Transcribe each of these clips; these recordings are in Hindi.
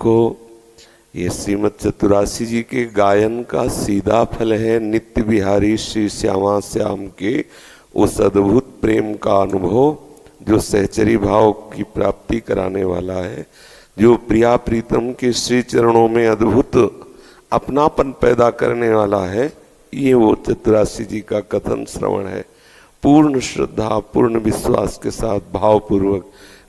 देखो ये श्रीमद चतुरासी जी के गायन का सीधा फल है नित्य बिहारी श्री श्यामा श्याम के उस अद्भुत प्रेम का अनुभव जो सहचरी भाव की प्राप्ति कराने वाला है, जो प्रिया प्रीतम के श्री चरणों में अद्भुत अपनापन पैदा करने वाला है। ये वो चतुरासी जी का कथन श्रवण है, पूर्ण श्रद्धा पूर्ण विश्वास के साथ भावपूर्वक,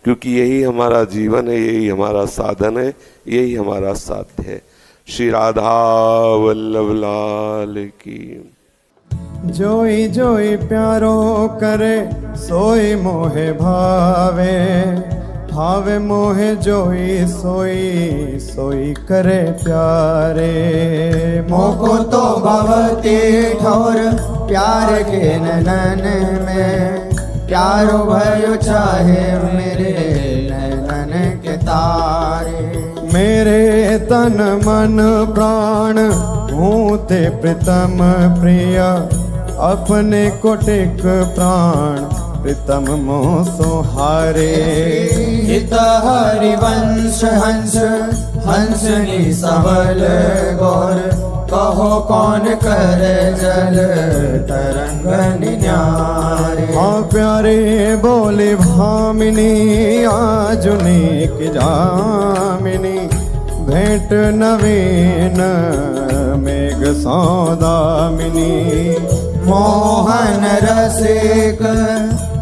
क्योंकि यही हमारा जीवन है, यही हमारा साधन है, यही हमारा साध्य है। श्री राधा वल्लभ लाल की। जोई जोई प्यारो करे सोई मोहे भावे, भावे मोहे जोई सोई सोई करे प्यारे। मोको तो भवती ठोर प्यार के नैनन में, प्यारो भयो चाहे मेरे नैनन के तारे। मेरे तन मन प्राण हूँ ते प्रीतम प्रिय, अपने कोटिक प्राण प्रीतम मोह सोहारे। हित हरिवंश हंस हंसनी सबल गौर, कहो कौन करे जल तरंग निन्यारे। हाँ प्यारे बोले भामिनी आजुनीक जामिनी, भेंट नवीन मेघ सौदामिनी। मोहन रसिक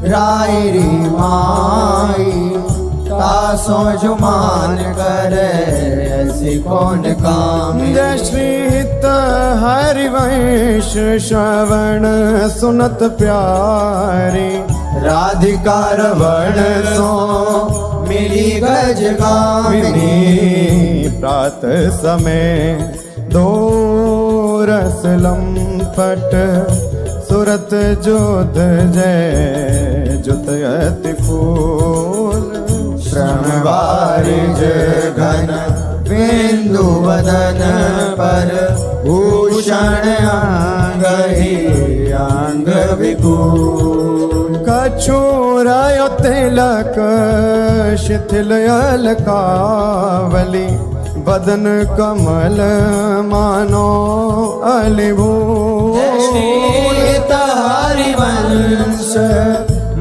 रायरी माई, तासो जुमान करे ऐसी कौन काम। जय श्री हित हरिवंश श्रवण सुनत प्यारी, राधिका रवण सो मिली गज गामिनी। प्रात समय दो रस लंपट, सुरत जोध जय जुत अति फूल। श्रम बारिज घन बिंदु वदन पर, भूषण अंग ही अंग विपुल। कछुरायो तिलक शिथिल अलकावली, बदन कमल मानो अलिभूल। हरिवंश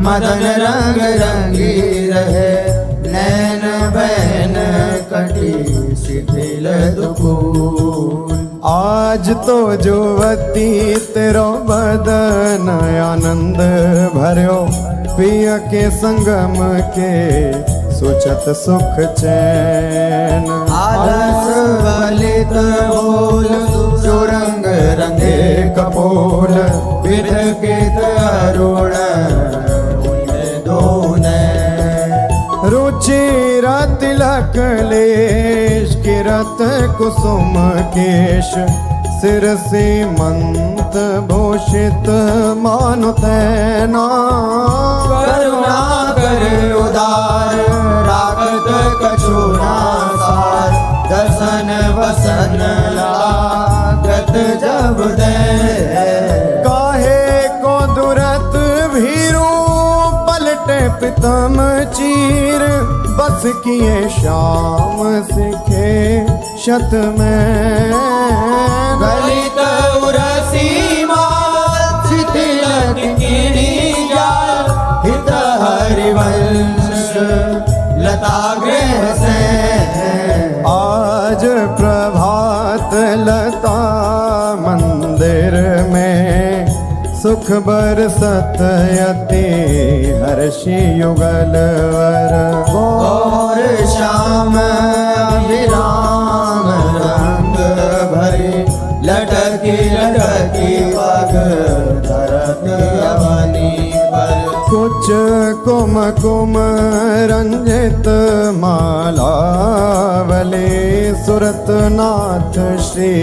मदन रंग रंगी रहे, नैन बैन कटी शिथिल दुकूल। आज तो जुवती तेरो बदन आनंद भर्यो, पिय के संगम के सुचत सुख चैन। आलस ललित बोल सुरंग रंगे कपोल, विध के तरुण रुचिर तिलक लेश किरत कुसुम केश, सिर सीमंत भूषित मानु तैना। करुणा कर उदार रागत कछुना सार, दर्शन वसन लागत जब दे। काहे को दुरत भीरू पलटे प्रीतम चीर, बस किए श्याम सिखे शत में। गलित उरसी माल शिथिल किनी जाल, हित हरिवंश लता गृह से। आज प्रभात लता मंदिर में, सुख बरसत यति हर्षि युगल वर। और श्याम अभिराम रंग भरी, लटकी लटकी पग धरत अवनी पर। कुछ कुम कुम रंजित मालावली, सुरत नाथ श्री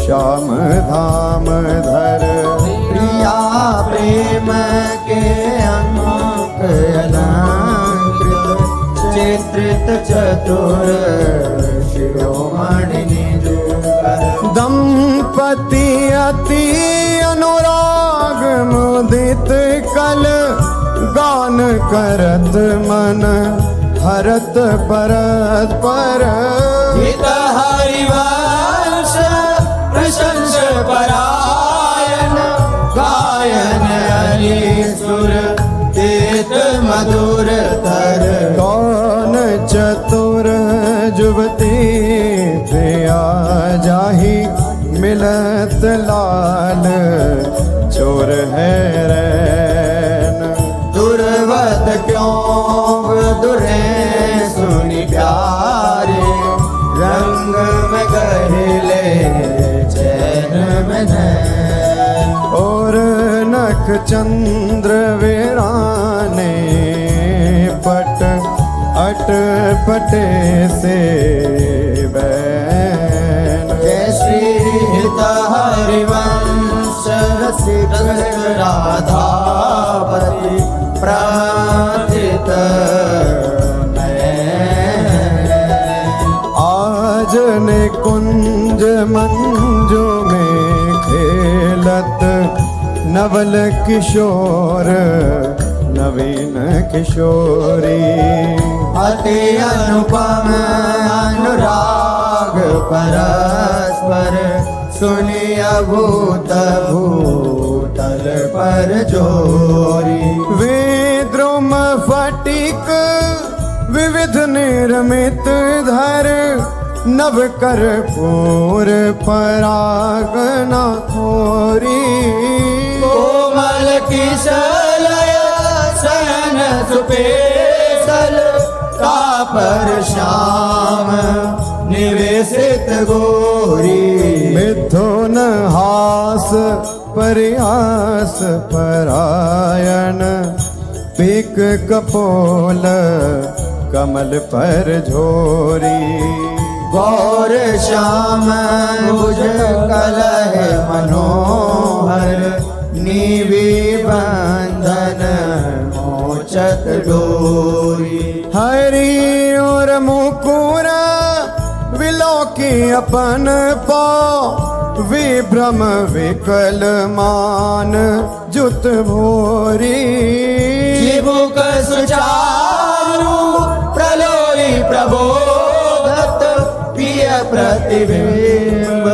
श्याम धाम धर। प्रिया प्रेम के अंक अलंकृत, चित्रित चतुर शिरोमणि निजुकर। दंपति अति अनुराग मुदित कल, गान करत मन हरत परत पर। हित हरिवंश प्रशंस परायण गायन हरि सुर तीत मधुर तर कौन चतुर जुबती प्रिया जाही मिलत लाल चोर है रैन दुर्वत क्यों दुरे सुनी प्यारे रंग में गहले चैन में नैन और नख चंद्र वीराने पट अट पटे से बैन जय श्री हित हरिवंश रसिक राधापति प्रार्थित आज ने कुंज मंजू में खेलत नवल किशोर नवीन किशोरी अति अनुपम अनुराग परस्पर सुनिया भूत भूतल पर जोरी विद्रुम फटिक विविध निर्मित धर नव कर पूर परागना खोरी कोमल किशलय सन सुपेशल कापर श्याम निवेशित गोरी मिथुन हास परिहास परायण पीक कपोल कमल पर झोरी गौर श्याम भुज कलह मनोहर नीवी बंधन मोचत डोरी हरि और मुकुर विलोकी अपन पाँव विभ्रम विकल मान जुत भोरी जीवुक सुचारु प्रलोई प्रबोधत प्रिय प्रतिबिंब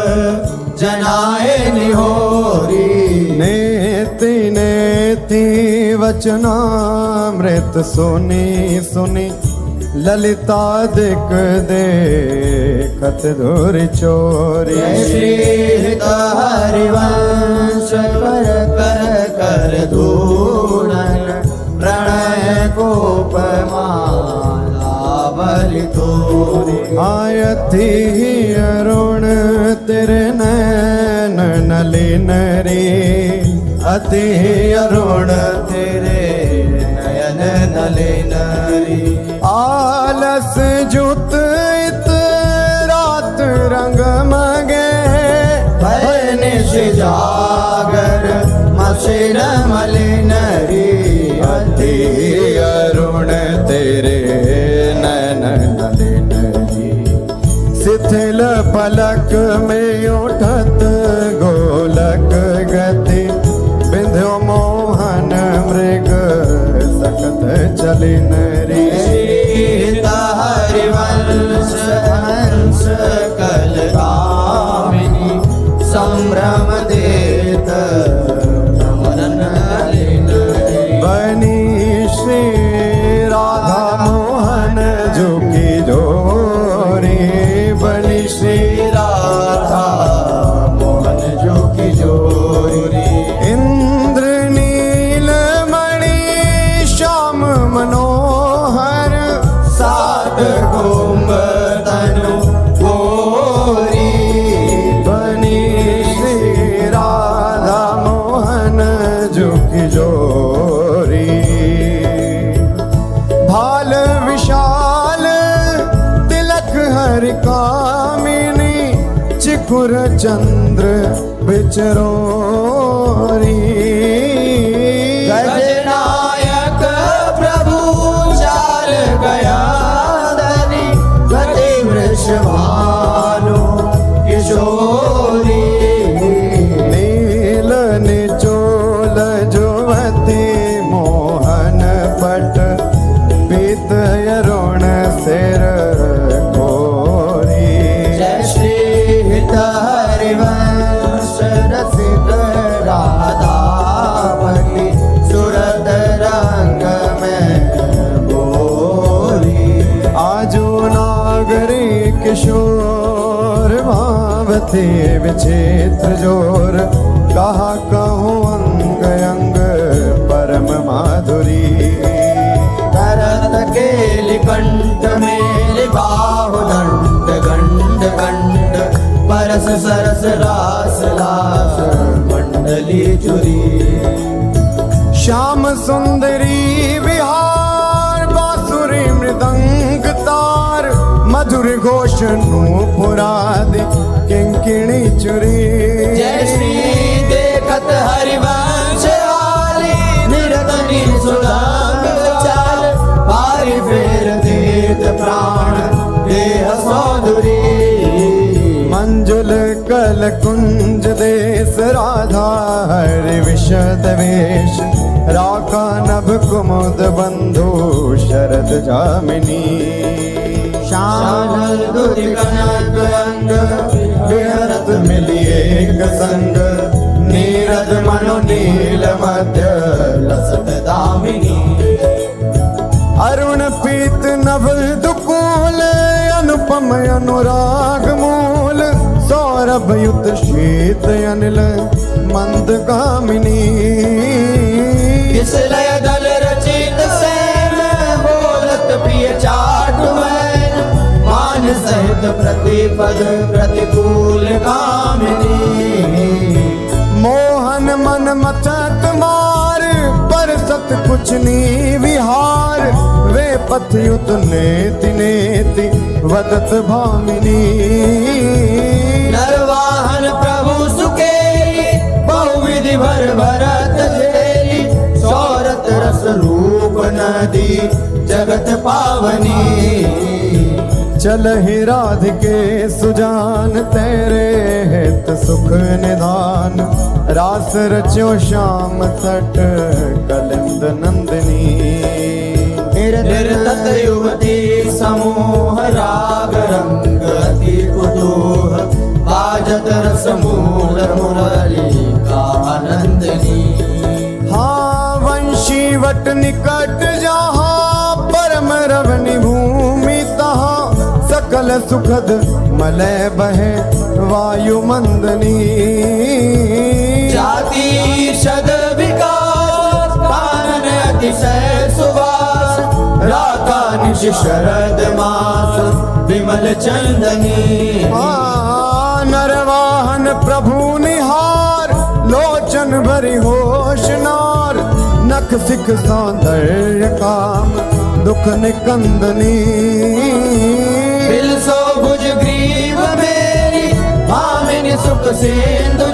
जनाए निहोरी नेति नेति वचनामृत सुनी सुनी ललिता दिक देखत धुर चोरी श्री हित हरिवंश कर कर कर धूनन प्रणय कोप माला बलि तोरी आयति अरुण तेरे नैन नलिन रे अति अरुण तेरे नयन नलिन री आलस जुत इत रात रंग मगे भय निश जागर मसिर मलिन री अति अरुण तेरे नैन नलिन री शिथिल पलक में उठत गोलक गति बिंध्यो मोहन मृग सकत चलिन री हित हरिवंश हंस कलकामिनी संभ्रम देत नमन नलिन री बनी श्री राधा मोहन झुकी जोरी बनी श्री राधा मोहन जो की जोरी इंद्र नील मणि श्याम मनोहर सात कुंभ तनु गोरी बनी श्री राधा मोहन झुकी जोरी भाल विशाल तिलक हर कामिनी चिकुर चंद्र बिचरोरी गजनायक प्रभु चाल गया धनी गति वृषभानु किशोरी नील निचोल जुवती मोहन पट पीत अरुण सिर कोरी सुंदरी किशोर भावती विचित्र जोर कहा कहूँ अंग अंग परम माधुरी करत केलि कंठ मेलि बाहु दंड गंड गंड परस सरस रास लास मंडली चुरी श्याम सुंदरी विहार बांसुरी मृदंग तार मधुर घोष नूपुरादि किंकिणी चुरी जय श्री देखत हरिवंश वाली निरतनी सुदाम चाल पारि फेर देत प्राण देह सौंदरी मंजुल कल कुंज देश राधा हरि विशद वेश राका नभ कुमुद बंधु शरद जामिनी शानल दुधि कनक अंग विहरत मिली एक संग नीरद मनो नील मध्य लसत दामिनी अरुण पीत नभ दुकूल अनुपम अनुराग मूल सौरभ युत शीत अनिल मंद कामिनी किस लय दल रचित सैन बोलत प्रिय चाटु मैन मान सहित प्रतिपद प्रतिकूल कामिनी मोहन मन मचत मार पर सत कुछ नी विहार वे पथ युत नेति नेति वदत भामिनी नरवाहन प्रभु सुकेरी बहुविधि भर भरत झेली सौरत रस रूप नदी जगत पावनी चल ही राधिके सुजान तेरे हित सुख निधान रास रच्यो श्याम तट कलिंद नंदिनी निर्तत युवती समूह राग रंग अति कुतूह बाजत रस मूल मुरली का आनंदनी हाँ वंशी वट निकट जहाँ परम रवनि भूमि तहाँ सकल सुखद मलय बहे वायु मंदनी जाति शद विकास कानन अतिशय सुवास राका निश शरद मास विमल चंदनी नरवाहन प्रभु निहार लोचन भरी होशनार नख सिख सौंदर्य काम दुख निकंदनी बिल सो भुज ग्रीव मेरी भामिनी सुख सिंधु